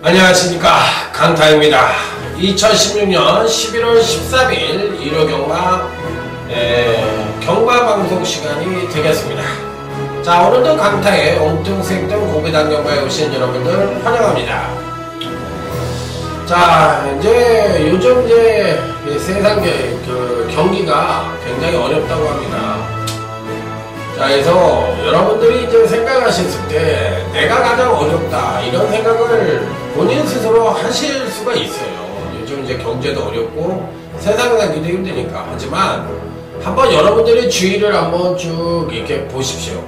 안녕하십니까, 강타입니다. 2016년 11월 13일 일요경마 경마방송 시간이 되겠습니다. 자, 오늘도 강타의 엉뚱생뚱 고비당경마에 오신 여러분들 환영합니다. 자, 이제 요즘 세상 경기가 굉장히 어렵다고 합니다. 자, 그래서 여러분들이 이제 생각하셨을 때 내가 가장 어렵다 이런 생각을 본인 스스로 하실 수가 있어요. 요즘 이제 경제도 어렵고 세상 살기도 힘드니까. 하지만 한번 여러분들이 주위를 한번 쭉 이렇게 보십시오.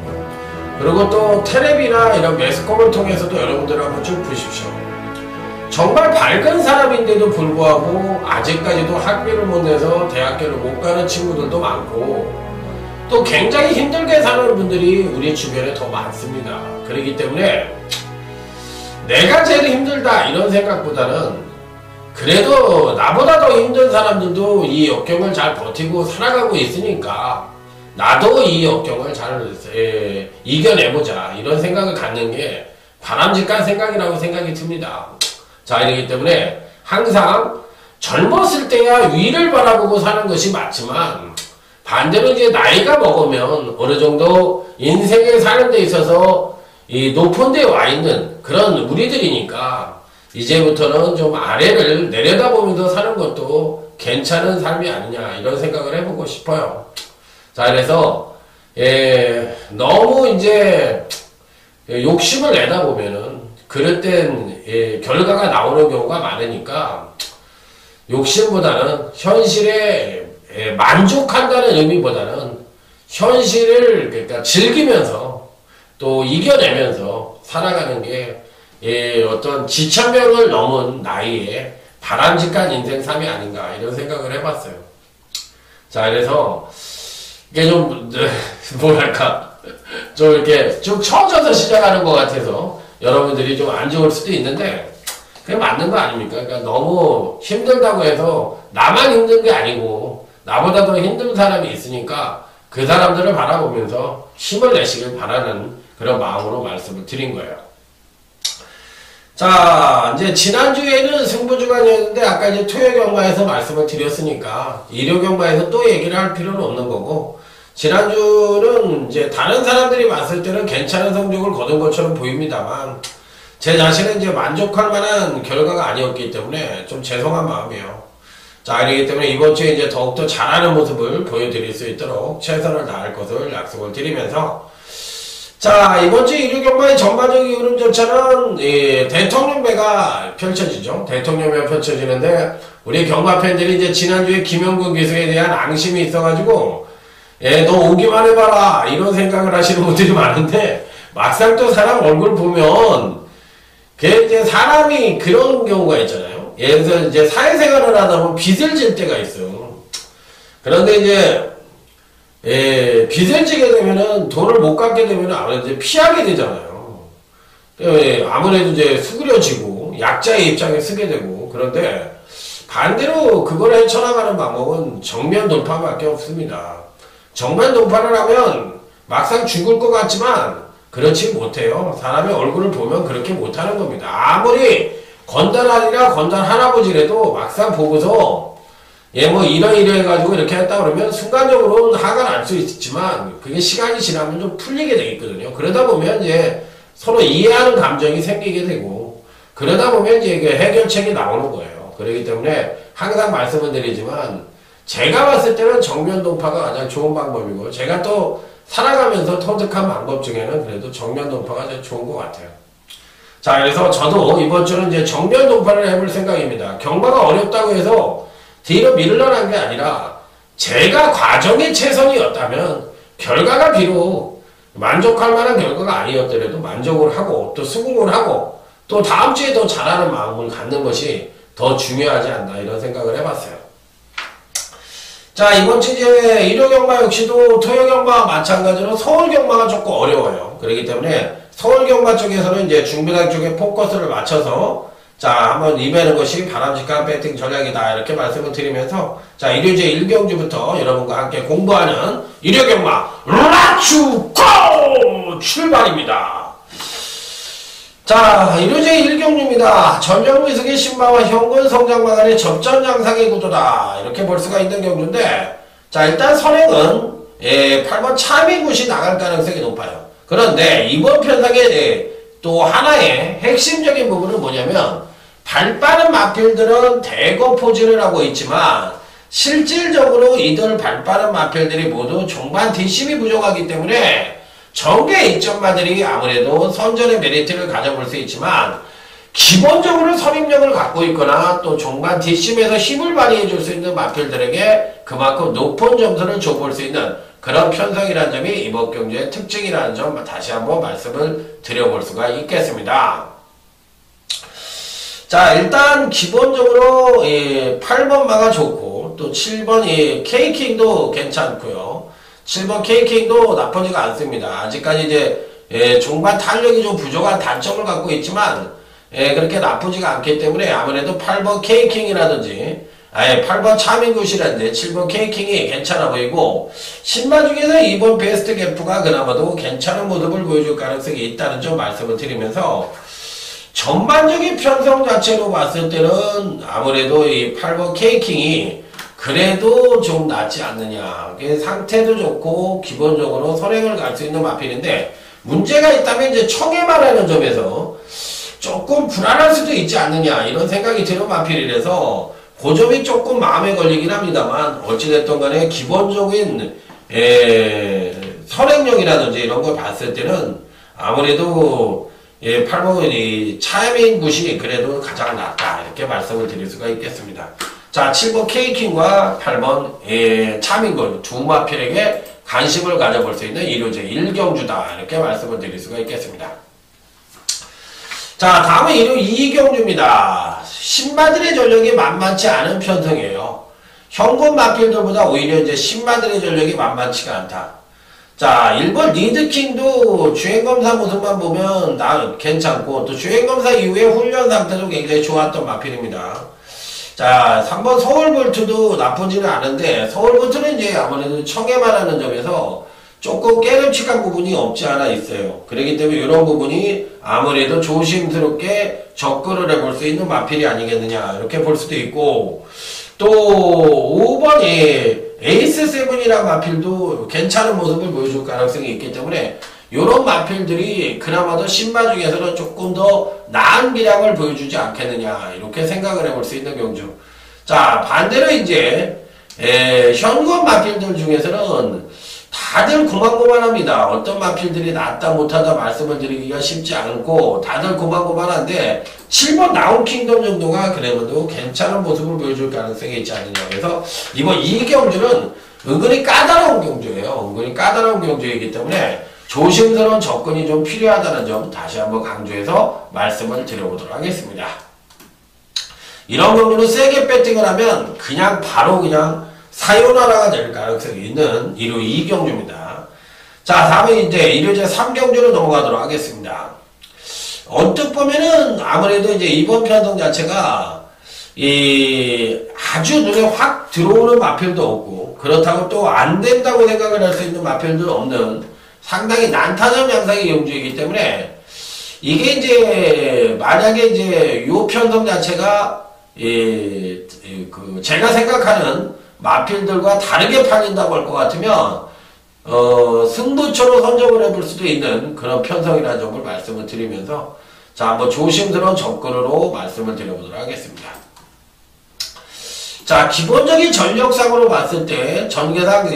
그리고 또 텔레비나 이런 매스컴을 통해서도 여러분들 한번 쭉 보십시오. 정말 밝은 사람인데도 불구하고 아직까지도 학비를 못 내서 대학교를 못 가는 친구들도 많고, 또 굉장히 힘들게 사는 분들이 우리 주변에 더 많습니다. 그렇기 때문에 내가 제일 힘들다 이런 생각보다는 그래도 나보다 더 힘든 사람들도 이 역경을 잘 버티고 살아가고 있으니까 나도 이 역경을 잘 이겨내보자 이런 생각을 갖는 게 바람직한 생각이라고 생각이 듭니다. 자, 이러기 때문에 항상 젊었을 때야 위를 바라보고 사는 것이 맞지만, 반대로 이제 나이가 먹으면 어느 정도 인생을 사는 데 있어서 이 높은 데에 와 있는 그런 우리들이니까 이제부터는 좀 아래를 내려다보면서 사는 것도 괜찮은 삶이 아니냐 이런 생각을 해보고 싶어요. 자, 그래서 너무 이제 욕심을 내다 보면은 그럴 땐 결과가 나오는 경우가 많으니까 욕심보다는 현실에 만족한다는 의미보다는 현실을 그러니까 즐기면서 또 이겨내면서 살아가는 게 어떤 지천명을 넘은 나이에 바람직한 인생 삶이 아닌가 이런 생각을 해봤어요. 자, 그래서 이게 좀 뭐랄까 좀 이렇게 쭉 처져서 시작하는 것 같아서 여러분들이 좀 안 좋을 수도 있는데 그게 맞는 거 아닙니까? 그러니까 너무 힘들다고 해서 나만 힘든 게 아니고 나보다 더 힘든 사람이 있으니까 그 사람들을 바라보면서 힘을 내시길 바라는 그런 마음으로 말씀을 드린 거예요. 자, 이제 지난주에는 승부주간이었는데 아까 이제 토요경마에서 말씀을 드렸으니까 일요경마에서 또 얘기를 할 필요는 없는 거고, 지난주는 이제 다른 사람들이 봤을 때는 괜찮은 성적을 거둔 것처럼 보입니다만 제 자신은 이제 만족할 만한 결과가 아니었기 때문에 좀 죄송한 마음이에요. 자, 그렇기 때문에 이번 주에 이제 더욱더 잘하는 모습을 보여드릴 수 있도록 최선을 다할 것을 약속을 드리면서, 자, 이번 주 일요경마의 전반적인 흐름 전차는 대통령배가 펼쳐지죠. 대통령배가 펼쳐지는데 우리 경마 팬들이 이제 지난주에 김영근 기수에 대한 앙심이 있어가지고 너 오기만 해봐라 이런 생각을 하시는 분들이 많은데, 막상 또 사람 얼굴 보면 이제 사람이 그런 경우가 있잖아요. 예를 들어서 이제 사회생활을 하다 보면 빚을 질 때가 있어요. 그런데 이제 빚을 지게 되면은 돈을 못 갚게 되면은 아무래도 이제 피하게 되잖아요. 아무래도 이제 수그려지고 약자의 입장에 쓰게 되고. 그런데 반대로 그걸 헤쳐나가는 방법은 정면 돌파밖에 없습니다. 정면 돌파를 하면 막상 죽을 것 같지만 그렇지 못해요. 사람의 얼굴을 보면 그렇게 못하는 겁니다. 아무리 건달아니라 건달 할아버지라도 막상 보고서 뭐 이러 해가지고 이렇게 했다 그러면 순간적으로는 화가 날 수 있지만 그게 시간이 지나면 좀 풀리게 되겠거든요. 그러다 보면 이제 서로 이해하는 감정이 생기게 되고, 그러다 보면 이제 해결책이 나오는 거예요. 그렇기 때문에 항상 말씀을 드리지만 제가 봤을 때는 정면 돌파가 가장 좋은 방법이고, 제가 또 살아가면서 터득한 방법 중에는 그래도 정면 돌파가 제일 좋은 것 같아요. 자, 그래서 저도 이번 주는 이제 정면 돌파를 해볼 생각입니다. 경마가 어렵다고 해서 뒤로 미루려는 게 아니라 제가 과정이 최선이었다면 결과가 비록 만족할 만한 결과가 아니었더라도 만족을 하고 또 수긍을 하고 또 다음 주에 더 잘하는 마음을 갖는 것이 더 중요하지 않나 이런 생각을 해봤어요. 자, 이번 주 이제 일요경마 역시도 토요경마와 마찬가지로 서울경마가 조금 어려워요. 그렇기 때문에 서울경마 쪽에서는 이제 중부당 쪽에 포커스를 맞춰서 자, 한번 임하는 것이 바람직한 배팅 전략이다. 이렇게 말씀을 드리면서 자, 일요제 1경주부터 여러분과 함께 공부하는 일요경마 렛츠 고! 출발입니다. 자, 일요제 1경주입니다. 전력미숙의 신마와 현군 성장마간의 접전 양상의 구도다. 이렇게 볼 수가 있는 경주인데 자, 일단 선행은 8번 차미굿이 나갈 가능성이 높아요. 그런데 이번 편성의 또 하나의 핵심적인 부분은 뭐냐면 발 빠른 마필들은 대거 포진을 하고 있지만 실질적으로 이들 발 빠른 마필들이 모두 종반 뒷심이 부족하기 때문에 전개 이점마들이 아무래도 선전의 메리트를 가져볼 수 있지만 기본적으로 선임력을 갖고 있거나 또 종반 뒷심에서 힘을 발휘해 줄 수 있는 마필들에게 그만큼 높은 점수를 줘볼 수 있는 그런 편성이라는 점이 이번 경주의 특징이라는 점 다시 한번 말씀을 드려볼 수가 있겠습니다. 자, 일단 기본적으로 8번 마가 좋고 또 7번 K킹도 괜찮고요. 7번 K킹도 나쁘지가 않습니다. 아직까지 이제 종반 탄력이 좀 부족한 단점을 갖고 있지만 그렇게 나쁘지가 않기 때문에 아무래도 8번 K킹이라든지 8번 차민굿이라든지 7번 K킹이 괜찮아 보이고 신마 중에서 2번 베스트 개프가 그나마도 괜찮은 모습을 보여줄 가능성이 있다는 점 말씀을 드리면서 전반적인 편성 자체로 봤을 때는 아무래도 이 8번 K킹이 그래도 좀 낫지 않느냐. 상태도 좋고 기본적으로 선행을 갈 수 있는 마필인데 문제가 있다면 이제 청해마라는 점에서 조금 불안할 수도 있지 않느냐 이런 생각이 드는 마필이라서 그 점이 조금 마음에 걸리긴 합니다만 어찌됐든 간에 기본적인 선행력이라든지 이런 걸 봤을 때는 아무래도 8번 차민 굿이 그래도 가장 낫다 이렇게 말씀을 드릴 수가 있겠습니다. 자, 7번 K킹과 8번 차민굿 두 마필에게 관심을 가져볼 수 있는 일요제 1경주다 이렇게 말씀을 드릴 수가 있겠습니다. 자, 다음은 일요 2경주입니다. 신마들의 전력이 만만치 않은 편성이에요. 현금 마필들보다 오히려 이제 신마들의 전력이 만만치가 않다. 자, 1번 리드킹도 주행검사 모습만 보면 괜찮고 또 주행검사 이후에 훈련 상태도 굉장히 좋았던 마필입니다. 자, 3번 서울볼트도 나쁘지는 않은데 서울볼트는 이제 아무래도 청해마라는 점에서 조금 깨름칙한 부분이 없지 않아 있어요. 그렇기 때문에 이런 부분이 아무래도 조심스럽게 접근을 해볼 수 있는 마필이 아니겠느냐 이렇게 볼 수도 있고 또 5번 에이스7이라는 마필도 괜찮은 모습을 보여줄 가능성이 있기 때문에 이런 마필들이 그나마도 신마 중에서는 조금 더 나은 기량을 보여주지 않겠느냐 이렇게 생각을 해볼 수 있는 경주. 자, 반대로 이제 현금 마필들 중에서는 다들 고만고만합니다. 어떤 마필들이 낫다 못하다 말씀을 드리기가 쉽지 않고 다들 고만고만한데 7번 나온킹덤 정도가 그래도 괜찮은 모습을 보여줄 가능성이 있지 않느냐. 그래서 이번 이 경주는 은근히 까다로운 경주예요. 은근히 까다로운 경주이기 때문에 조심스러운 접근이 좀 필요하다는 점 다시 한번 강조해서 말씀을 드려보도록 하겠습니다. 이런 경우는 세게 배팅을 하면 그냥 바로 그냥 사요나라가 될 가능성이 있는 일요 2경주입니다. 자, 다음에 이제 일요제 3경주로 넘어가도록 하겠습니다. 언뜻 보면은 아무래도 이제 이번 편성 자체가 아주 눈에 확 들어오는 마필도 없고 그렇다고 또 안 된다고 생각을 할 수 있는 마필도 없는 상당히 난타전 양상의 경주이기 때문에 이게 이제 만약에 이제 요 편성 자체가 제가 생각하는 마필들과 다르게 팔린다고 할 것 같으면 승부처로 선정을 해볼 수도 있는 그런 편성이라는 점을 말씀을 드리면서 자, 한번 조심스러운 접근으로 말씀을 드려보도록 하겠습니다. 자, 기본적인 전력상으로 봤을 때 전개상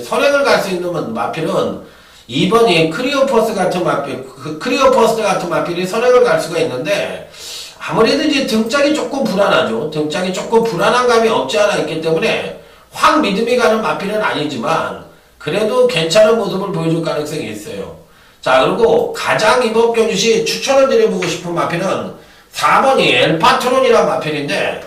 선행을 갈 수 있는 마필은 2번 크리어퍼스 같은 마필, 크리어퍼스 같은 마필이 선행을 갈 수가 있는데 아무래도 이제 등짝이 조금 불안하죠. 등짝이 조금 불안한 감이 없지 않아 있기 때문에 확 믿음이 가는 마필은 아니지만 그래도 괜찮은 모습을 보여줄 가능성이 있어요. 자, 그리고 가장 이번 경주시 추천을 드려보고 싶은 마필은 4번이 엘파트론이라는 마필인데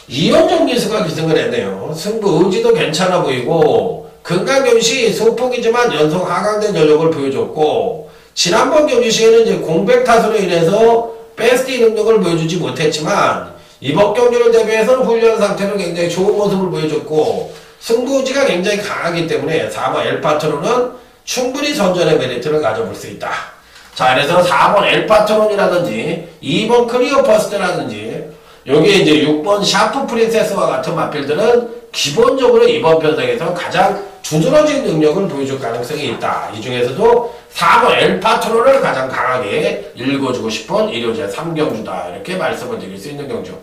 이현종 기수가 기승을 했네요. 승부 의지도 괜찮아 보이고 금강경시 소폭이지만 연속 하강된 전력을 보여줬고 지난번 경기 시에는 이제 공백 타수로 인해서 베스트 능력을 보여주지 못했지만 이번 경기를 대비해서는 훈련 상태로 굉장히 좋은 모습을 보여줬고 승부 의지가 굉장히 강하기 때문에 4번 엘파트론은 충분히 선전의 메리트를 가져볼 수 있다. 자, 그래서 4번 엘파트론이라든지 2번 클리어 퍼스트라든지 여기에 이제 6번 샤프 프린세스와 같은 마필들은 기본적으로 이번 편성에서 가장 두드러진 능력을 보여줄 가능성이 있다. 이 중에서도 4번 엘파트론을 가장 강하게 읽어주고 싶은 일요제 3경주다. 이렇게 말씀을 드릴 수 있는 경주.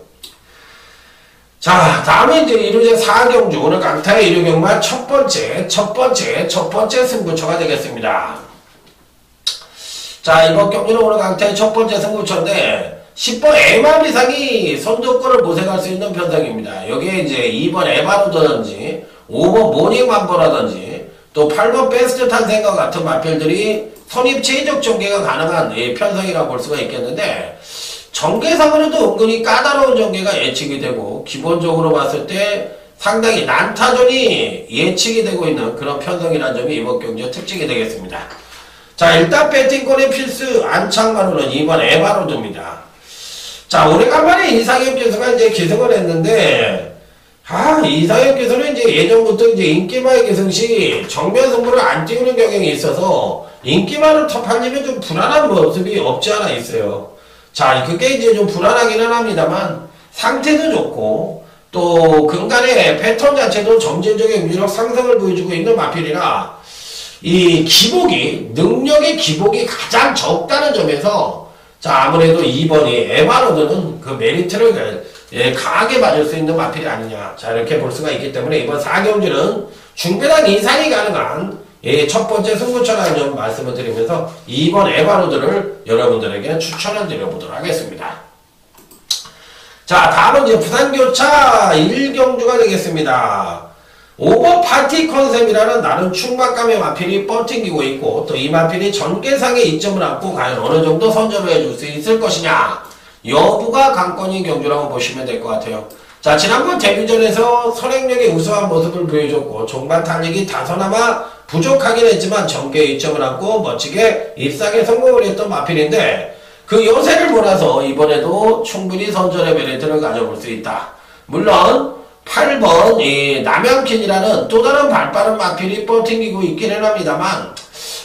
자, 다음에 이제 일요제 4경주. 오늘 강타의 일요경마 첫 번째 승부처가 되겠습니다. 자, 이번 경주는 오늘 강타의 첫 번째 승부처인데 10번 에마비상이 선두권을 모색할 수 있는 편성입니다. 여기에 이제 2번 에바로드라든지 5번 모닝맘보라든지 또 8번 베스트 탄생과 같은 마필들이 선입 최적 전개가 가능한 편성이라고 볼 수가 있겠는데 전개상으로도 은근히 까다로운 전개가 예측이 되고 기본적으로 봤을 때 상당히 난타전이 예측이 되고 있는 그런 편성이라는 점이 이번 경기의 특징이 되겠습니다. 자, 일단 배팅권의 필수 안창만으로는 2번 에바로드입니다. 자, 오래간만에 이상엽 교수가 이제 기승을 했는데, 이상엽 교수는 이제 예전부터 이제 인기마의 기승시 정면 승부를 안 띄우는 경향이 있어서 인기마를 탑하려면 좀 불안한 모습이 없지 않아 있어요. 자, 그게 이제 좀 불안하기는 합니다만, 상태도 좋고, 또 근간의 패턴 자체도 점진적인 유력 상승을 보여주고 있는 마필이라, 이 기복이, 능력의 기복이 가장 적다는 점에서 자, 아무래도 2번이 에바로드는 그 메리트를 강하게 맞을 수 있는 마필이 아니냐. 자, 이렇게 볼 수가 있기 때문에 이번 4경주는 중배당 이상이 가능한 첫 번째 승부처라는 점 말씀을 드리면서 2번 에바로드를 여러분들에게 추천을 드려보도록 하겠습니다. 자, 다음은 이제 부산교차 1경주가 되겠습니다. 5번 파티 컨셉이라는 나름 충만감의 마필이 뻗팅기고 있고 또 이 마필이 전개상의 이점을 안고 과연 어느 정도 선전을 해줄 수 있을 것이냐 여부가 관건인 경주라고 보시면 될 것 같아요. 자, 지난번 데뷔전에서 선행력의 우수한 모습을 보여줬고 종반 탄력이 다소나마 부족하긴 했지만 전개의 이점을 안고 멋지게 입상에 성공을 했던 마필인데 그 요새를 몰아서 이번에도 충분히 선전의 메리트를 가져볼 수 있다. 물론 8번 이 남양킨이라는 또 다른 발빠른 마필이 뻗팅기고 있기는 합니다만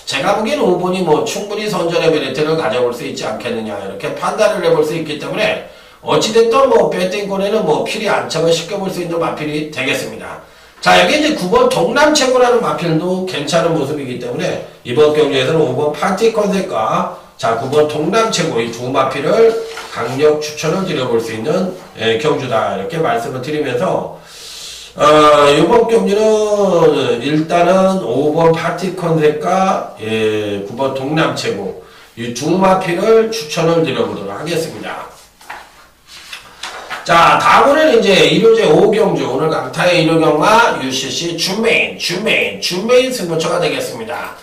제가 보기엔 5번이 뭐 충분히 선전의 메리트를 가져볼 수 있지 않겠느냐 이렇게 판단을 해볼 수 있기 때문에 어찌됐든 뭐 배팅권에는 뭐 필히 안착을 시켜볼 수 있는 마필이 되겠습니다. 자, 여기 이제 9번 동남최고라는 마필도 괜찮은 모습이기 때문에 이번 경기에서는 5번 파티 컨셉과 자, 9번 동남최고 이 두 마필을 강력 추천을 드려볼 수 있는 경주다. 이렇게 말씀을 드리면서, 이번 경주는 일단은 5번 파티 컨셉과 9번 동남최고 이 두 마필을 추천을 드려보도록 하겠습니다. 자, 다음은 이제 일요제 5경주, 오늘 강타의 일요경마 UCC 준메인 승부처가 되겠습니다.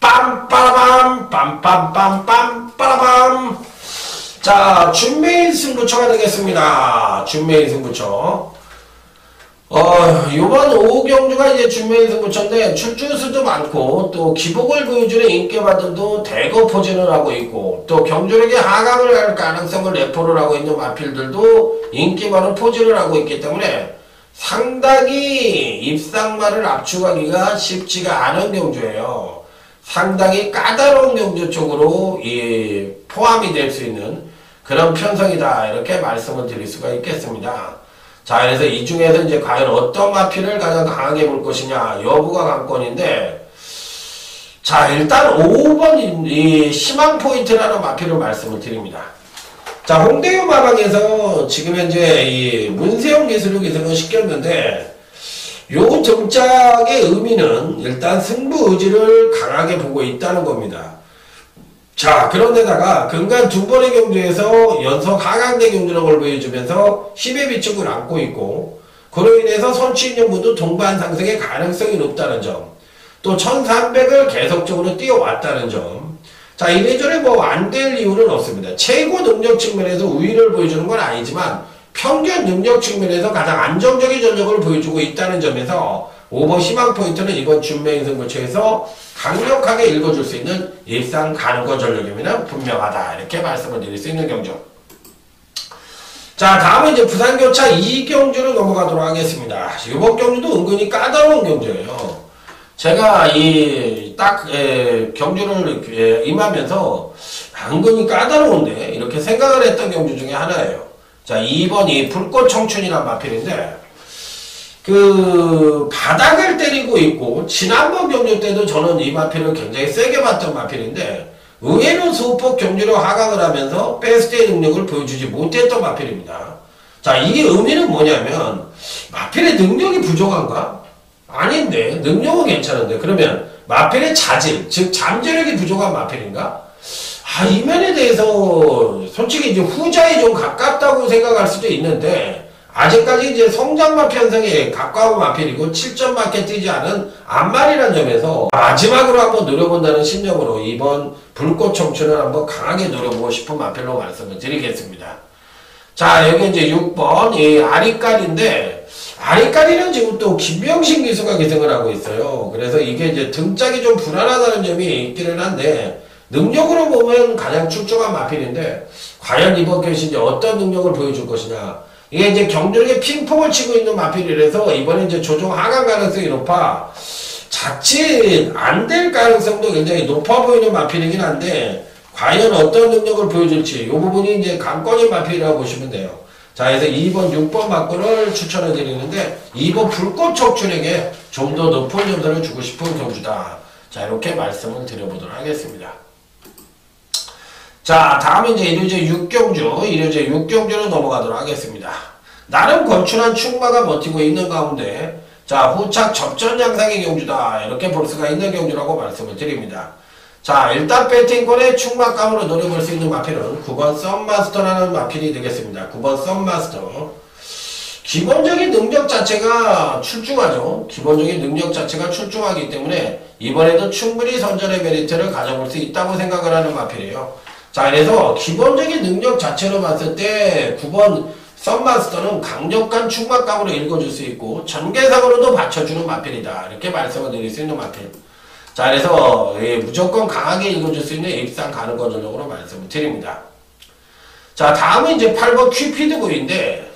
빰빠라밤 빰빰빰빰 빠라밤. 자, 준메인 승부처가 되겠습니다. 준메인 승부처. 요번 5경주가 이제 준메인 승부처인데 출주수도 많고 또 기복을 보여주는 인기마들도 대거 포진을 하고 있고 또 경주력의 하강을 할 가능성을 내포를 하고 있는 마필들도 인기 많은 포진을 하고 있기 때문에 상당히 입상마를 압축하기가 쉽지가 않은 경주예요. 상당히 까다로운 경주 쪽으로 포함이 될 수 있는 그런 편성이다. 이렇게 말씀을 드릴 수가 있겠습니다. 자, 그래서 이 중에서 이제 과연 어떤 마필을 가장 강하게 볼 것이냐 여부가 관건인데 자, 일단 5번 이 희망포인트라는 마필을 말씀을 드립니다. 자, 홍대유 마방에서 지금 현재 이 문세영 기술을 기승을 시켰는데 요 정짝의 의미는 일단 승부 의지를 강하게 보고 있다는 겁니다. 자, 그런데다가 근간 두 번의 경주에서 연속 하강대 경주력을 보여주면서 힘의 비축을 안고 있고 그로 인해서 선취인연부도 동반 상승의 가능성이 높다는 점, 또 1300을 계속적으로 뛰어왔다는 점. 자, 이래저래 뭐 안 될 이유는 없습니다. 최고 능력 측면에서 우위를 보여주는 건 아니지만 평균 능력 측면에서 가장 안정적인 전력을 보여주고 있다는 점에서 오버 희망 포인트는 이번 준메인 승부처에서 강력하게 읽어줄 수 있는 일상 가능권 전력이면 분명하다. 이렇게 말씀을 드릴 수 있는 경주. 자, 다음은 이제 부산교차 2경주로 넘어가도록 하겠습니다. 이번 경주도 은근히 까다로운 경주예요. 제가 경주를 임하면서 은근히 까다로운데 이렇게 생각을 했던 경주 중에 하나예요. 자, 2번이 불꽃 청춘이란 마필인데 바닥을 때리고 있고, 지난번 경주 때도 저는 이 마필을 굉장히 세게 봤던 마필인데 의외로 소폭 경주로 하강을 하면서 베스트의 능력을 보여주지 못했던 마필입니다. 자, 이게 의미는 뭐냐면 마필의 능력이 부족한가? 아닌데 능력은 괜찮은데 그러면 마필의 자질, 즉 잠재력이 부족한 마필인가? 이 면에 대해서 솔직히 이제 후자에 좀 가깝다고 생각할 수도 있는데 아직까지 이제 성장마 편성에 가까운 마필이고 7점 마켓 뛰지 않은 암말이라는 점에서 마지막으로 한번 노려본다는 심정으로 이번 불꽃 청춘을 한번 강하게 노려보고 싶은 마필로 말씀을 드리겠습니다. 자, 여기 이제 6번 이 아리까리인데 아리까리는 지금 또 김명신 기수가 기승을 하고 있어요. 그래서 이게 이제 등짝이 좀 불안하다는 점이 있기는 한데 능력으로 보면 가장 출중한 마필인데 과연 이번 경기 이제 어떤 능력을 보여줄 것이냐. 이게 이제 경주력에 핑퐁을 치고 있는 마필이라서 이번에 이제 조정 하강 가능성이 높아 자칫 안 될 가능성도 굉장히 높아 보이는 마필이긴 한데 과연 어떤 능력을 보여줄지 이 부분이 이제 관건인 마필이라고 보시면 돼요. 자, 그래서 2번, 6번 막고를 추천해 드리는데 2번 불꽃 척춘에게 좀 더 높은 점수를 주고 싶은 경주다. 자, 이렇게 말씀을 드려보도록 하겠습니다. 자, 다음은 이제 일요제 6경주, 일요제 6경주로 넘어가도록 하겠습니다. 나름 건출한 충마가 버티고 있는 가운데 자, 후착 접전 양상의 경주다. 이렇게 볼 수가 있는 경주라고 말씀을 드립니다. 자, 일단 배팅권의 충마감으로 노려볼 수 있는 마필은 9번 썸마스터라는 마필이 되겠습니다. 9번 썸마스터. 기본적인 능력 자체가 출중하죠. 기본적인 능력 자체가 출중하기 때문에 이번에도 충분히 선전의 메리트를 가져볼 수 있다고 생각을 하는 마필이에요. 자, 그래서 기본적인 능력 자체로 봤을 때 9번 썸마스터는 강력한 충마감으로 읽어줄 수 있고 전개상으로도 받쳐주는 마필이다. 이렇게 말씀을 드릴 수 있는 마필. 자, 그래서 무조건 강하게 읽어줄 수 있는 입상 가능권 전력으로 말씀을 드립니다. 자, 다음은 이제 8번 퀴피드고인데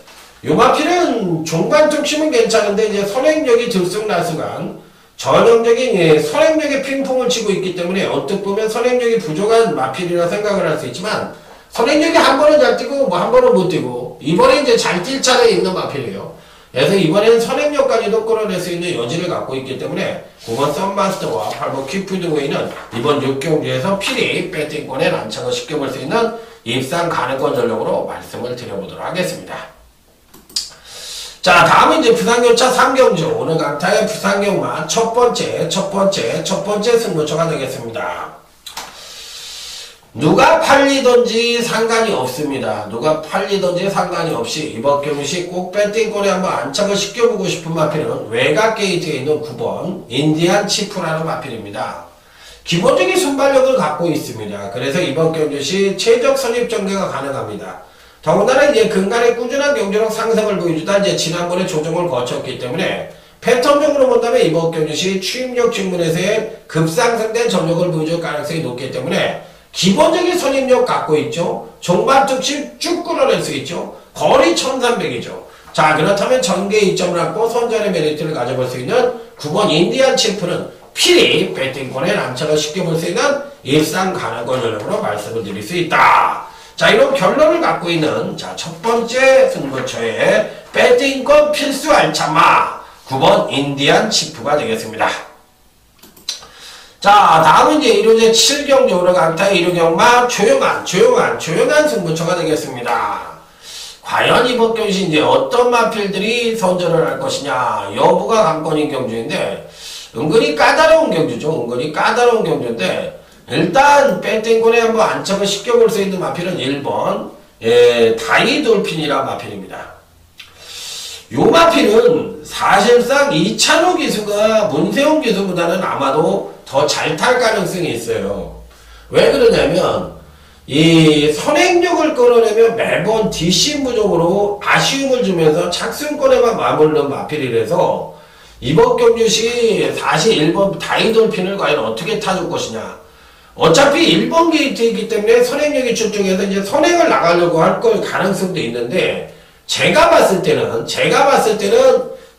요 마필은 종반 툭심은 괜찮은데 이제 선행력이 들쑥날쑥한 전형적인 선행력의 핑퐁을 치고 있기 때문에 어떻게 보면 선행력이 부족한 마필이라 생각을 할 수 있지만 선행력이 한 번은 잘 뛰고 뭐 한 번은 못 뛰고 이번에 이제 잘 뛸 차례에 있는 마필이에요. 그래서 이번에는 선행력까지도 끌어낼 수 있는 여지를 갖고 있기 때문에 9번 썸마스터와 8번 퀴프드웨이는 이번 6경주에서 필히 배팅권에 난착을 시켜볼 수 있는 입상 가능권 전력으로 말씀을 드려보도록 하겠습니다. 자, 다음은 이제 부산교차 3경주. 오늘 강타의 부산경마 첫 번째 승부처가 되겠습니다. 누가 팔리든지 상관이 없습니다. 누가 팔리든지 상관이 없이 이번 경시 꼭 배팅권에 한번 안착을 시켜보고 싶은 마필은 외곽 게이트에 있는 9번 인디안 치프라는 마필입니다. 기본적인 순발력을 갖고 있습니다. 그래서 이번 경주시 최적 선입 전개가 가능합니다. 더군다나 이제 근간의 꾸준한 경제력 상승을 보여주다 이제 지난번에 조정을 거쳤기 때문에 패턴적으로 본다면 이번 경주시 추임력 측면에서의 급상승된 전력을 보여줄 가능성이 높기 때문에 기본적인 선입력 갖고 있죠. 종반 특식 쭉 끌어낼 수 있죠. 거리 1300이죠. 자, 그렇다면 전개 이점을 갖고 선전의 메리트를 가져볼 수 있는 9번 인디안 챔프는 필히 배팅권에 난착을 시켜볼 수 있는 일상 가능권 전력으로 말씀을 드릴 수 있다. 자, 이런 결론을 갖고 있는 자, 첫 번째 승부처의 배팅권 필수 알참마 9번 인디안 치프가 되겠습니다. 자, 다음은 이제 1호제 7경주로 강타의 1호경마 조용한 승부처가 되겠습니다. 과연 이번 경시 이제 어떤 마필들이 선전을 할 것이냐 여부가 관건인 경주인데 은근히 까다로운 경주죠. 은근히 까다로운 경주인데 일단 배팅권에 한번 안착을 시켜볼 수 있는 마필은 1번 다이돌핀이라는 마필입니다. 요 마필은 사실상 이찬호 기수가 문세용 기수보다는 아마도 더 잘 탈 가능성이 있어요. 왜 그러냐면 이 선행력을 끌어내면 매번 뒷심 부족으로 아쉬움을 주면서 착승권에만 맞물는 마필이라서 이번 경주시 41번 다이돌핀을 과연 어떻게 타줄 것이냐. 어차피 1번 게이트이기 때문에 선행력이 출중해서 이제 선행을 나가려고 할 걸 가능성도 있는데, 제가 봤을 때는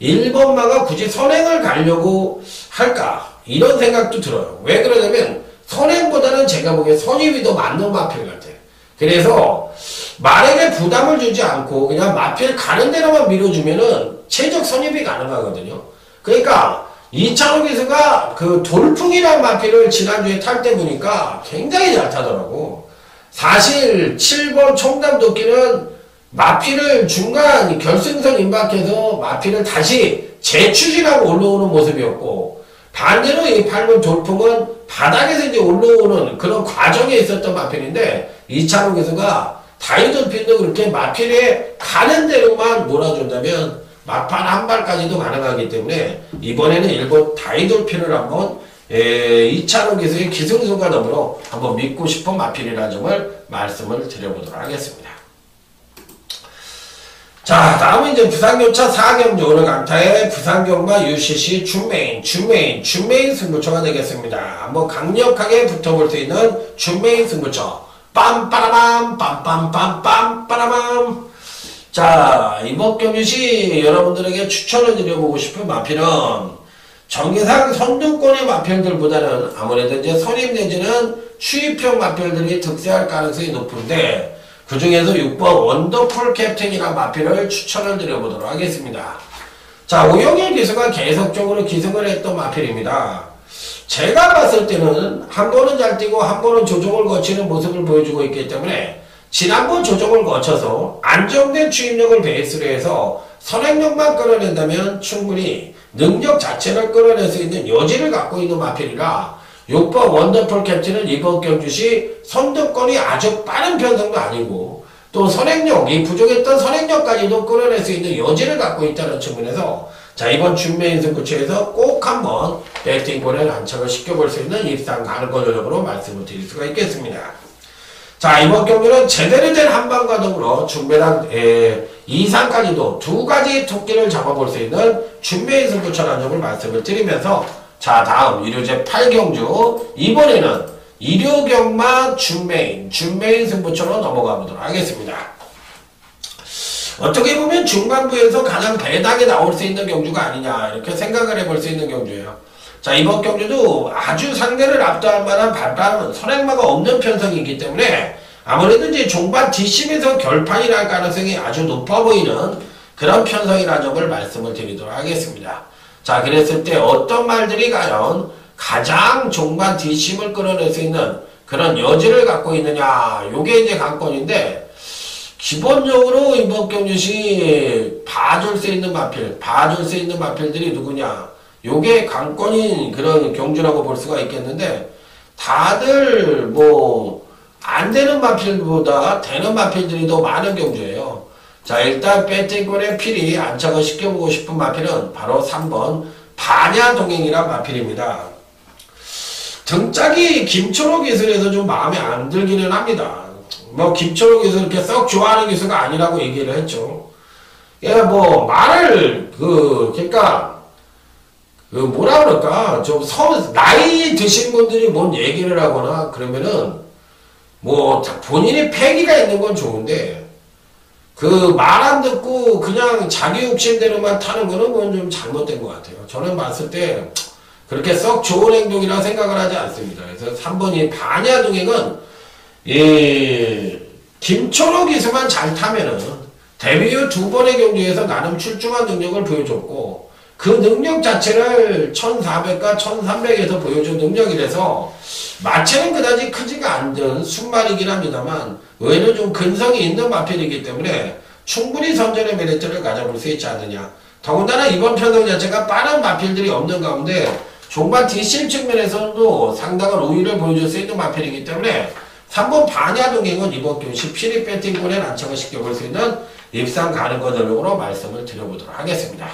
1번마가 굳이 선행을 가려고 할까? 이런 생각도 들어요. 왜 그러냐면, 선행보다는 제가 보기에 선입이 더 맞는 마필 같아. 그래서 말에게 부담을 주지 않고 그냥 마필 가는 데로만 밀어주면은 최적 선입이 가능하거든요. 그러니까 이찬호 기수가 그 돌풍이라는 마필을 지난주에 탈 때 보니까 굉장히 잘 타더라고. 사실 7번 청담도끼는 마필을 중간 결승선 임박해서 마필을 다시 재추진하고 올라오는 모습이었고, 반대로 이 8번 돌풍은 바닥에서 이제 올라오는 그런 과정에 있었던 마필인데, 이찬호 기수가 다이돌핀도 그렇게 마필에 가는 대로만 몰아준다면 막판 한 발까지도 가능하기 때문에 이번에는 일본 다이돌핀을 한번 이찬호 기수의 기승전과 더불어 한번 믿고 싶은 마필이라는 점을 말씀을 드려보도록 하겠습니다. 자, 다음은 이제 부산경차 4경주 오늘 강타의 부산경마 UCC 준메인 승부처가 되겠습니다. 한번 강력하게 붙어볼 수 있는 준메인 승부처. 빰빠라밤 빰빰빰빰 빠라밤. 자, 이번 경주시 여러분들에게 추천을 드려보고 싶은 마필은 정계상 선두권의 마필들보다는 아무래도 이제 선임 내지는 추입형 마필들이 득세할 가능성이 높은데, 그 중에서 6번 원더풀 캡틴이라는 마필을 추천을 드려보도록 하겠습니다. 자, 오영일 기수가 계속적으로 기승을 했던 마필입니다. 제가 봤을 때는 한 번은 잘 뛰고 한 번은 조정을 거치는 모습을 보여주고 있기 때문에 지난번 조정을 거쳐서 안정된 추입력을 베이스로 해서 선행력만 끌어낸다면 충분히 능력 자체를 끌어낼 수 있는 여지를 갖고 있는 마필이라 6번 원더풀 캡틴은 이번 경주시 선두권이 아주 빠른 편성도 아니고 또 선행력이 부족했던 선행력까지도 끌어낼 수 있는 여지를 갖고 있다는 측면에서 자, 이번 준메인 승부처에서 꼭 한번 배팅권에 안착을 시켜볼 수 있는 입상 가능권으로 말씀을 드릴 수가 있겠습니다. 자, 이번 경기는 제대로 된 한방과 더불어 준메당 2상까지도 두 가지 토끼를 잡아볼 수 있는 준메인 승부처라는 점을 말씀을 드리면서 자, 다음 일요제 8경주 이번에는 일요경마 준메인 승부처로 넘어가 보도록 하겠습니다. 어떻게 보면 중반부에서 가장 배당에 나올 수 있는 경주가 아니냐 이렇게 생각을 해볼 수 있는 경주예요. 자, 이번 경주도 아주 상대를 압도할 만한 발빠른 선행마가 없는 편성이기 때문에 아무래도 이제 종반 뒷심에서 결판이 날 가능성이 아주 높아 보이는 그런 편성이라는 점을 말씀을 드리도록 하겠습니다. 자, 그랬을 때 어떤 말들이 과연 가장 종반 뒷심을 끌어낼 수 있는 그런 여지를 갖고 있느냐, 요게 이제 관건인데, 기본적으로 이번 경주시 봐줄 수 있는 마필들이 누구냐, 요게 관건인 그런 경주라고 볼 수가 있겠는데, 다들 뭐 안 되는 마필보다 되는 마필들이 더 많은 경주예요. 자, 일단 배팅권의 필히 안착을 시켜보고 싶은 마필은 바로 3번 반야동행이란 마필입니다. 등짝이 김초록 기술에서 좀 마음에 안 들기는 합니다. 뭐 김초록 기술 이렇게 썩 좋아하는 기술가 아니라고 얘기를 했죠. 예, 뭐 말을 그러니까 뭐라 그럴까 좀 나이 드신 분들이 뭔 얘기를 하거나 그러면은 뭐 본인이 패기가 있는 건 좋은데 그 말 안 듣고 그냥 자기 욕심대로만 타는 거는 그건 좀 잘못된 것 같아요. 저는 봤을 때 그렇게 썩 좋은 행동이라 생각을 하지 않습니다. 그래서 3번이 반야동행은 김초록 기수만 잘 타면은 데뷔 후 2번의 경기에서 나름 출중한 능력을 보여줬고 그 능력 자체를 1400과 1300에서 보여준 능력이라서 마체는 그다지 크지가 않은 순말이긴 합니다만 의외로 좀 근성이 있는 마필이기 때문에 충분히 선전의 메리트를 가져볼 수 있지 않느냐. 더군다나 이번 편성 자체가 빠른 마필들이 없는 가운데 종반 뒷심 측면에서도 상당한 우위를 보여줄 수 있는 마필이기 때문에 3번 반야동행은 이번 경시 피리 배팅권에 안착을 시켜볼 수 있는 입상 가능권 전력으로 말씀을 드려보도록 하겠습니다.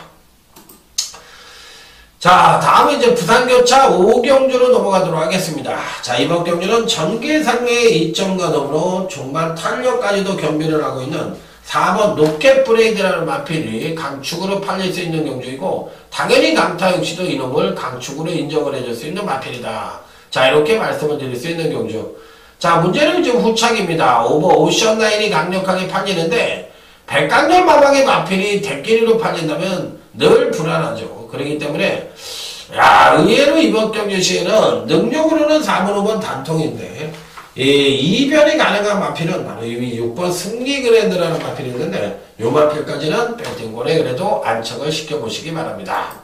자, 다음은 이제 부산교차 5경주로 넘어가도록 하겠습니다. 자, 이번 경주는 전개상의 2점과 더불어 중반 탄력까지도 겸비를 하고 있는 4번 로켓브레이드라는 마필이 강축으로 팔릴 수 있는 경주이고, 당연히 강타 역시도 이놈을 강축으로 인정을 해줄 수 있는 마필이다. 자, 이렇게 말씀을 드릴 수 있는 경주. 자, 문제는 지금 후착입니다. 오버 오션라인이 강력하게 팔리는데, 백강렬 마방의 마필이 대끼리로 팔린다면 늘 불안하죠. 그렇기 때문에 의외로 이번 경주 시에는 능력으로는 4번 5번 단통인데, 이변이 가능한 마필은 바로 이 6번 승리 그랜드라는 마필이 있는데, 이 마필까지는 배팅권에 그래도 안착을 시켜보시기 바랍니다.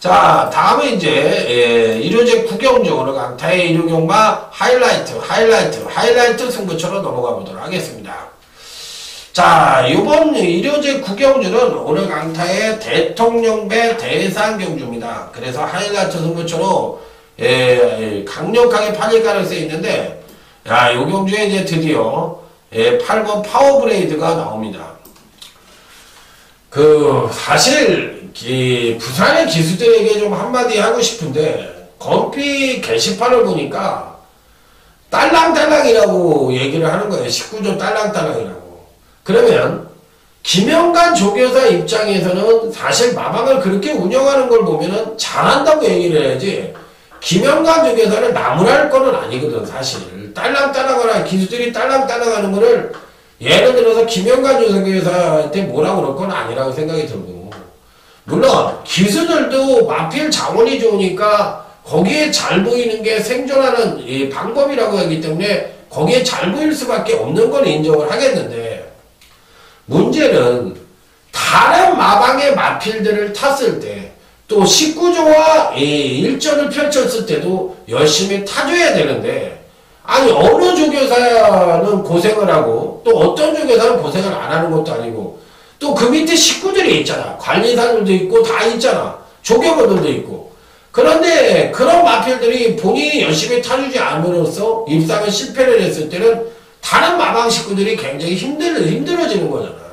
자, 다음은 이제 일요제 구경적으로 강타의 일요경마 하이라이트 승부처로 넘어가 보도록 하겠습니다. 자, 이번 일요제 구경주는 오늘 강타의 대통령배 대상경주입니다. 그래서 하이라이트 승부처로 강력하게 팔릴 가능성이 있는데, 이 경주에 이제 드디어 8번 파워브레이드가 나옵니다. 사실 부산의 기수들에게 좀 한마디 하고 싶은데, 건피 게시판을 보니까 딸랑딸랑이라고 얘기를 하는 거예요. 19조 딸랑딸랑이라고. 그러면 김영관 조교사 입장에서는 사실 마방을 그렇게 운영하는 걸 보면은 잘한다고 얘기를 해야지, 김영관 조교사는 나무랄 거는 아니거든. 사실 딸랑딸랑하나 기수들이 딸랑딸랑하는 거를 예를 들어서 김영관 조교사한테 뭐라고 그럴 건 아니라고 생각이 들고, 물론 기수들도 마필 자원이 좋으니까 거기에 잘 보이는 게 생존하는 이 방법이라고 하기 때문에 거기에 잘 보일 수밖에 없는 건 인정을 하겠는데, 문제는 다른 마방의 마필들을 탔을 때, 또 19조와 일전을 펼쳤을 때도 열심히 타줘야 되는데, 아니 어느 조교사는 고생을 하고 또 어떤 조교사는 고생을 안 하는 것도 아니고, 또 그 밑에 식구들이 있잖아. 관리사들도 있고 다 있잖아. 조교관들도 있고. 그런데 그런 마필들이 본인이 열심히 타주지 않음으로써 입상을 실패를 했을 때는 다른 마방 식구들이 굉장히 힘들어지는 거잖아.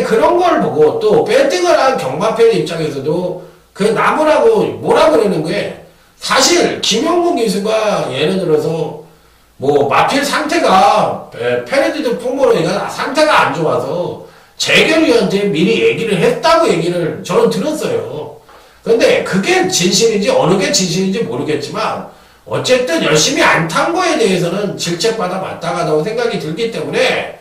그런 걸 보고, 또 배팅을 한 경마팬 입장에서도 그 나무라고 뭐라 그러는 거에, 사실 김용국 기수가 예를 들어서 뭐 마필 상태가 페레디드 풍모로니까 상태가 안 좋아서 재결위한테 미리 얘기를 했다고 얘기를 저는 들었어요. 근데 그게 진실인지 어느 게 진실인지 모르겠지만, 어쨌든 열심히 안 탄 거에 대해서는 질책받아 마땅하다고 생각이 들기 때문에,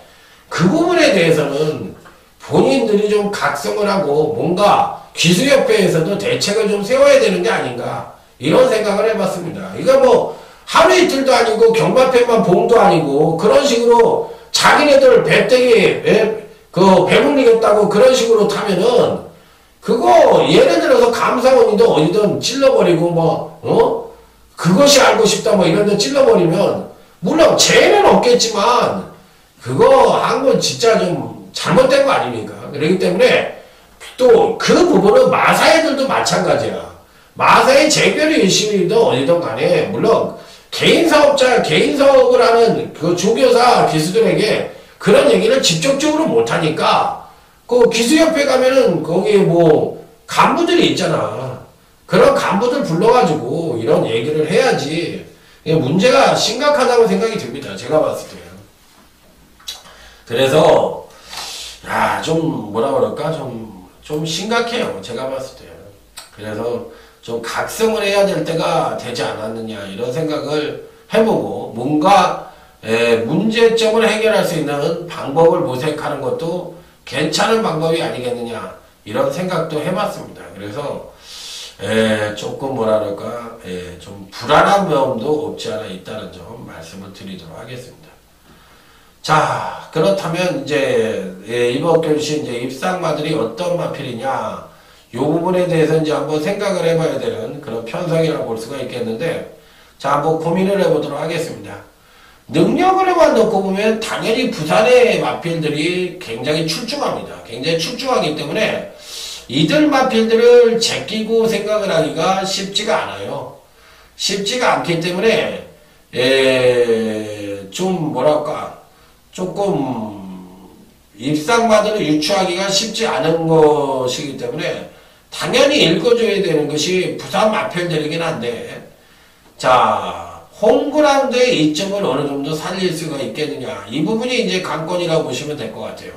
그 부분에 대해서는 본인들이 좀 각성을 하고 뭔가 기수협회에서도 대책을 좀 세워야 되는 게 아닌가, 이런 생각을 해봤습니다. 이거 뭐 하루 이틀도 아니고 경마팬만 봉도 아니고 그런 식으로 자기네들 배때기 배불리겠다고 그런 식으로 타면은, 그거 예를 들어서 감사원이든 어디든 찔러버리고 그것이 알고 싶다 이런 데 찔러버리면, 물론 죄는 없겠지만 그거 한 건 진짜 좀 잘못된 거 아닙니까? 그렇기 때문에 또 그 부분은 마사애들도 마찬가지야. 마사애 재결이 일심이든 어디든 간에, 물론 개인 사업을 하는 그 조교사 기수들에게 그런 얘기를 직접적으로 못하니까, 그 기수협회 가면은 거기 뭐 간부들이 있잖아. 그런 간부들 불러가지고 이런 얘기를 해야지. 문제가 심각하다고 생각이 듭니다. 제가 봤을 때. 그래서 좀 뭐라 그럴까, 좀 심각해요. 제가 봤을 때. 그래서 좀 각성을 해야 될 때가 되지 않았느냐, 이런 생각을 해보고, 뭔가 문제점을 해결할 수 있는 방법을 모색하는 것도 괜찮은 방법이 아니겠느냐, 이런 생각도 해봤습니다. 그래서 조금 뭐라 그럴까, 좀 불안한 마음도 없지 않아 있다는 점 말씀을 드리도록 하겠습니다. 자, 그렇다면 이제 이번 경시 이제 입상마들이 어떤 마필이냐, 이 부분에 대해서 이제 한번 생각을 해봐야 되는 그런 편성이라고 볼 수가 있겠는데, 자, 한번 고민을 해보도록 하겠습니다. 능력으로만 놓고 보면 당연히 부산의 마필들이 굉장히 출중합니다. 굉장히 출중하기 때문에 이들 마필들을 제끼고 생각을 하기가 쉽지가 않아요. 쉽지가 않기 때문에 좀 뭐랄까, 조금 입상마들을 유추하기가 쉽지 않은 것이기 때문에 당연히 읽어줘야 되는 것이 부산 마필들이긴 한데, 자, 홈그라운드의 이점을 어느 정도 살릴 수가 있겠느냐. 이 부분이 이제 관건이라고 보시면 될 것 같아요.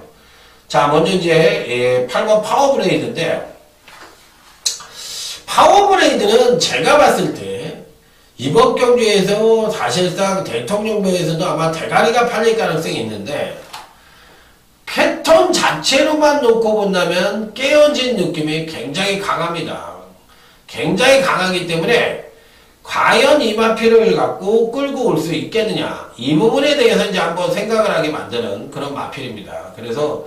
자, 먼저 이제 8번 파워브레이드인데, 파워브레이드는 제가 봤을 때 이번 경주에서 사실상 대통령배에서도 아마 대가리가 팔릴 가능성이 있는데, 패턴 자체로만 놓고 본다면 깨어진 느낌이 굉장히 강합니다. 굉장히 강하기 때문에 과연 이 마필을 갖고 끌고 올 수 있겠느냐, 이 부분에 대해서 이제 한번 생각을 하게 만드는 그런 마필입니다. 그래서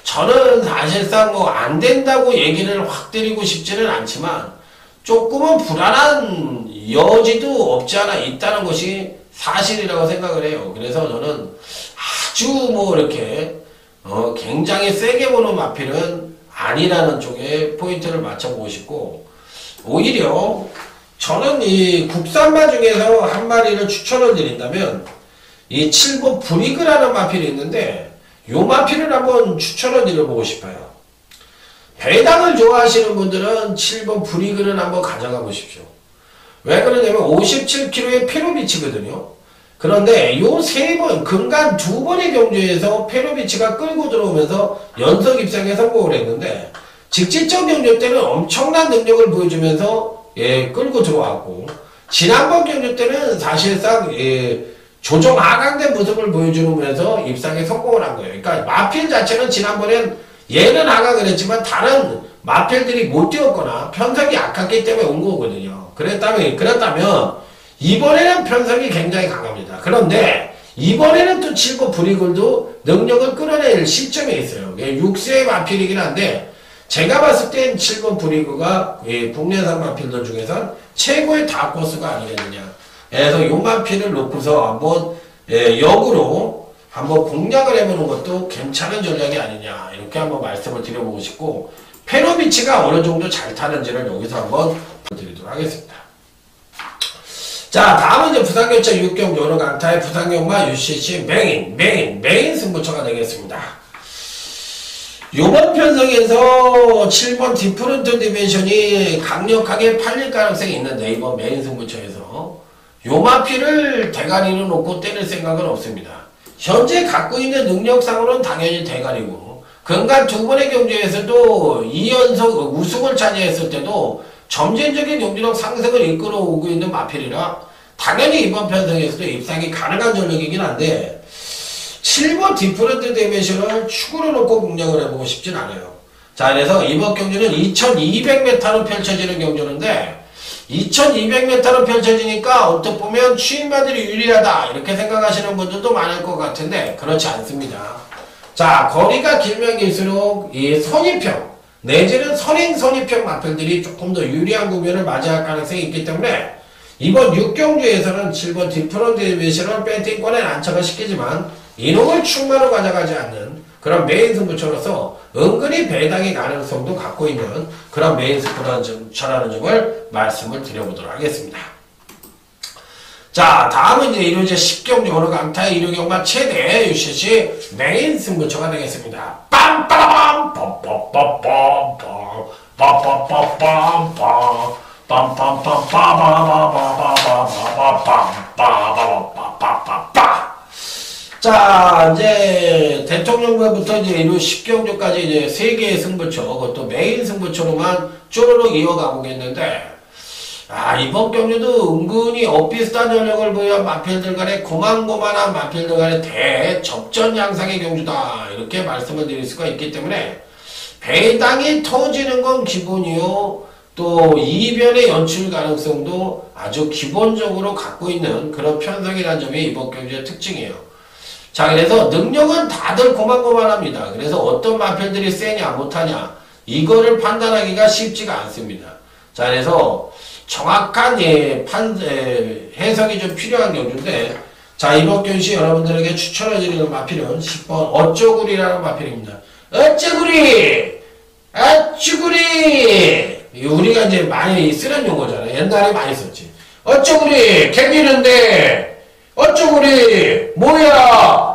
저는 사실상 뭐 안 된다고 얘기를 확 드리고 싶지는 않지만 조금은 불안한 여지도 없지 않아 있다는 것이 사실이라고 생각을 해요. 그래서 저는 아주 뭐 이렇게 굉장히 세게 보는 마필은 아니라는 쪽에 포인트를 맞춰보고 싶고, 오히려 저는 이 국산마 중에서 한 마리를 추천을 드린다면 이 7번 브리그라는 마필이 있는데, 요 마필을 한번 추천을 드려보고 싶어요. 배당을 좋아하시는 분들은 7번 브리그를 한번 가져가 보십시오. 왜 그러냐면 57kg의 페로비치거든요. 그런데 요 3번, 근간 2번의 경주에서 페로비치가 끌고 들어오면서 연속 입상에 성공을 했는데, 직지적 경주 때는 엄청난 능력을 보여주면서 끌고 들어왔고, 지난번 경주 때는 사실상 조정 하강된 모습을 보여주면서 입상에 성공을 한 거예요. 그러니까 마필 자체는 지난번엔 얘는 하강을 했지만 다른 마필들이 못 뛰었거나 편성이 약했기 때문에 온 거거든요. 그렇다면 이번에는 편성이 굉장히 강합니다. 그런데 이번에는 또 7번 브리글도 능력을 끌어낼 시점에 있어요. 6세의 마필이긴 한데, 제가 봤을 땐 7번 브리그가 국내산 마필들 중에선 최고의 다코스가 아니겠느냐. 그래서 요 마필을 놓고서 한번 역으로 한번 공략을 해보는 것도 괜찮은 전략이 아니냐, 이렇게 한번 말씀을 드려보고 싶고, 페로비치가 어느 정도 잘 타는지를 여기서 한번 드리도록 하겠습니다. 자, 다음은 이제 부산교차 6경 여러 강타의 부산경마 UCC 메인 승부처가 되겠습니다. 요번 편성에서 7번 디프런트 디멘션이 강력하게 팔릴 가능성이 있는데, 이번 메인 승부처에서 요 마필을 대가리로 놓고 때릴 생각은 없습니다. 현재 갖고 있는 능력상으로는 당연히 대가리고, 근간 2번의 경주에서도 2연속 우승을 차지했을 때도 점진적인 경기력 상승을 이끌어오고 있는 마필이라 당연히 이번 편성에서도 입상이 가능한 전력이긴 한데, 7번 디프런트 디멘션을 축으로 놓고 공략을 해보고 싶진 않아요. 자, 그래서 이번 경주는 2200m로 펼쳐지는 경주인데, 2200m로 펼쳐지니까 어떻게 보면 추임마들이 유리하다 이렇게 생각하시는 분들도 많을 것 같은데, 그렇지 않습니다. 자, 거리가 길면 길수록 이 선입형 내지는 선행선입형 마필들이 조금 더 유리한 국면을 맞이할 가능성이 있기 때문에 이번 6경주에서는 7번 디프런트 디멘션을 배팅권에 난처가 시키지만 이놈을 충마로 가져가지 않는 그런 메인 승부처로서 은근히 배당의 가능성도 갖고 있는 그런 메인 승부처라는 점을 말씀을 드려보도록 하겠습니다. 자, 다음은 이제 1호제 10경주 어느 강타의 1호경마 최대 UCC 메인 승부처가 되겠습니다. 빰빠밤 빰빰빰빰빰 빰빰빰빰빰 빰빰빰빰빰빰빰빰빰빰빰빰빰빰빰빰빰. 자, 이제 대통령부터 이제 1호 10경주까지 이제 3개의 승부처, 그것도 메인 승부처로만 쪼르륵 이어가 보겠는데, 이번 경주도 은근히 엇비슷한 전력을 보유한 마필들 간의 고만고만한 마필들 간의 대접전 양상의 경주다, 이렇게 말씀을 드릴 수가 있기 때문에 배당이 터지는 건 기본이요, 또 이변의 연출 가능성도 아주 기본적으로 갖고 있는 그런 편성이라는 점이 이번 경주의 특징이에요. 자, 그래서 능력은 다들 고만고만합니다. 그래서 어떤 마필들이 세냐 못하냐 이거를 판단하기가 쉽지가 않습니다. 자, 그래서 정확한 해석이 좀 필요한 경주인데, 자, 이번 경시 여러분들에게 추천해드리는 마필은 10번 어쩌구리라는 마필입니다. 어쩌구리! 어쩌구리! 우리가 이제 많이 쓰는 용어잖아요. 옛날에 많이 썼지. 어쩌구리! 개기는데! 어쩌구리! 뭐야!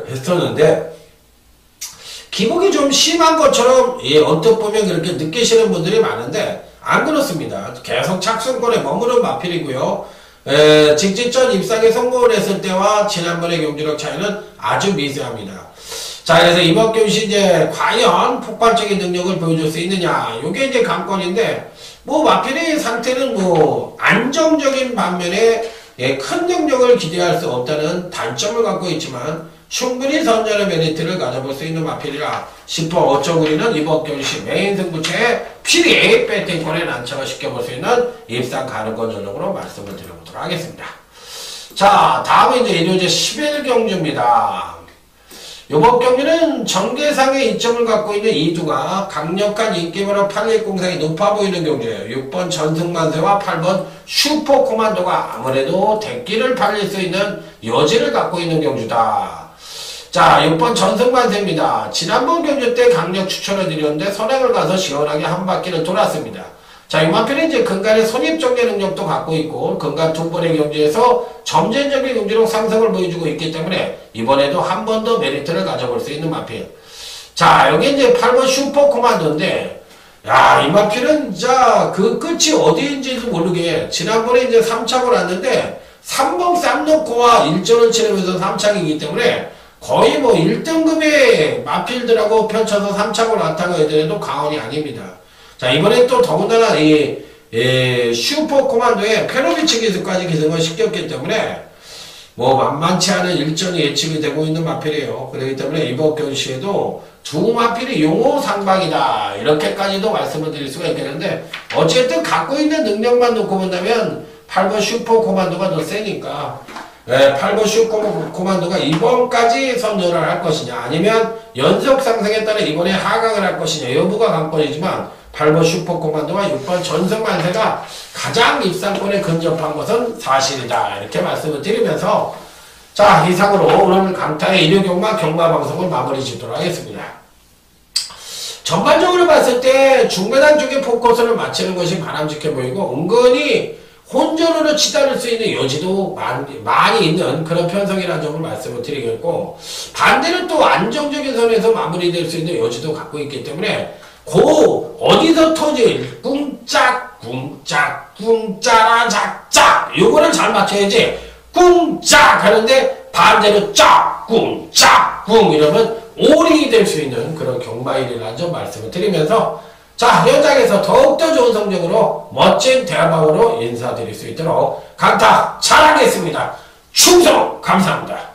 했었는데, 기복이 좀 심한 것처럼 언뜻 보면 그렇게 느끼시는 분들이 많은데 안 그렇습니다. 계속 착순권에 머무른 마필이고요. 직진전 입상에 성공을 했을 때와 지난번의 경기력 차이는 아주 미세합니다. 자, 그래서 이번 경시 이제 과연 폭발적인 능력을 보여줄 수 있느냐, 요게 이제 관건인데, 뭐 마필의 상태는 뭐 안정적인 반면에 큰 능력을 기대할 수 없다는 단점을 갖고 있지만 충분히 선전의 메리트를 가져볼 수 있는 마필이라 싶어 어쩌구리는 이번 경시 메인 승부처에 필히 배팅권에 난처를 시켜볼 수 있는 입상 가능권 전적으로 말씀을 드려보도록 하겠습니다. 자, 다음은 이제 일요제 11경주입니다. 이번 경기는 전개상의 이점을 갖고 있는 이두가 강력한 인기번호 810상이 높아 보이는 경주예요. 6번 전승만세와 8번 슈퍼코만도가 아무래도 대기를 팔릴 수 있는 여지를 갖고 있는 경주다. 자, 6번 전승만세입니다. 지난번 경주 때 강력 추천을 드렸는데 선행을 가서 시원하게 한 바퀴를 돌았습니다. 자, 이만필은 이제 근간의 손입정제 능력도 갖고 있고 근간 두 번의 경주에서 점진적인 경주력 상승을 보여주고 있기 때문에 이번에도 한 번 더 메리트를 가져볼 수 있는 마필. 자, 여기 이제 8번 슈퍼코만도인데, 야, 이만필은 진짜 그 끝이 어디인지도 모르게 지난번에 이제 3착을 왔는데 3번 쌈놓고와 일전을 치르면서 3착이기 때문에 거의 뭐 1등급의 마필들하고 펼쳐서 3착을 왔다고 해도 과언이 아닙니다. 자, 이번에 또 더군다나 이 슈퍼 코만도에 페로비치 기술까지 기승을 시켰기 때문에 뭐 만만치 않은 일전이 예측이 되고 있는 마필이에요. 그렇기 때문에 이번 경시에도 두 마필이 용호상방이다, 이렇게까지도 말씀을 드릴 수가 있겠는데, 어쨌든 갖고 있는 능력만 놓고 본다면 8번 슈퍼 코만도가 더 세니까 8번 슈퍼 코만도가 이번까지 선전을 할 것이냐, 아니면 연속 상승에 따라 이번에 하강을 할 것이냐, 여부가 관건이지만 8번 슈퍼코만도와 6번 전승만세가 가장 입상권에 근접한 것은 사실이다, 이렇게 말씀을 드리면서, 자, 이상으로 오늘 강타의 일요경마 경마방송을 마무리 짓도록 하겠습니다. 전반적으로 봤을 때 중매단 쪽에 포커스를 맞추는 것이 바람직해 보이고, 은근히 혼전으로 치달을 수 있는 여지도 많이 있는 그런 편성이라는 점을 말씀을 드리겠고, 반대로 또 안정적인 선에서 마무리될 수 있는 여지도 갖고 있기 때문에 어디서 터질 꿍짝 꿍짜라 작짝 요거를 잘 맞춰야지, 꿍짝 하는데 반대로 짝 꿍 이러면 오링이 될 수 있는 그런 경마일이라는 점 말씀을 드리면서, 자, 현장에서 더욱더 좋은 성적으로 멋진 대화방으로 인사드릴 수 있도록 강타 잘하겠습니다. 충성 감사합니다.